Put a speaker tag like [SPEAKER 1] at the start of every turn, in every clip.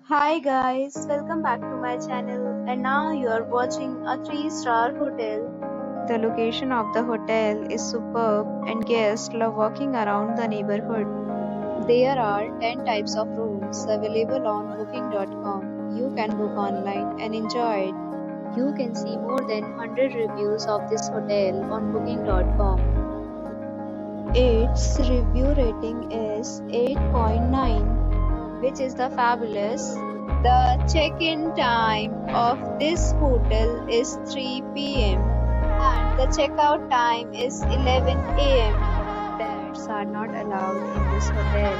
[SPEAKER 1] Hi guys, welcome back to my channel and now you are watching a 3-star hotel. The location of the hotel is superb and guests love walking around the neighborhood. There are 10 types of rooms available on booking.com. You can book online and enjoy it. You can see more than 100 reviews of this hotel on booking.com. Its review rating is 8.9, which is the fabulous. The check-in time of this hotel is 3 p.m. and the checkout time is 11 a.m. Pets are not allowed in this hotel.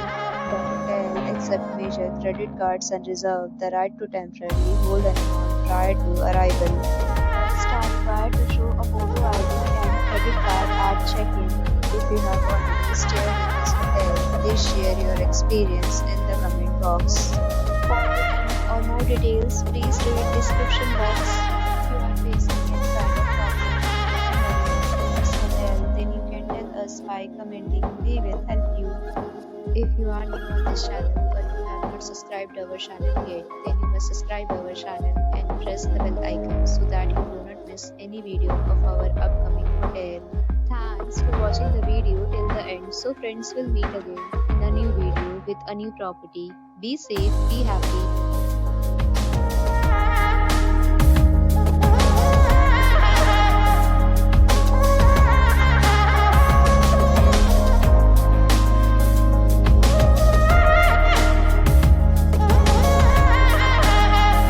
[SPEAKER 1] The hotel accepts major credit cards and reserves the right to temporarily hold an amount prior to arrival. Guests are required to show a photo ID and credit card at check-in. If you have already stayed in this hotel, please share your experience in the comment box. For more details, please read description box. If you are facing any kind of problem in this hotel, then you can tell us by commenting. We will help you. If you are new on this channel or you have not subscribed our channel yet, then you must subscribe our channel and press the bell icon so that you do not miss any video of our upcoming hotel. Thanks for watching the video till the end. So friends, will meet again in a new video with a new property. Be safe, be happy.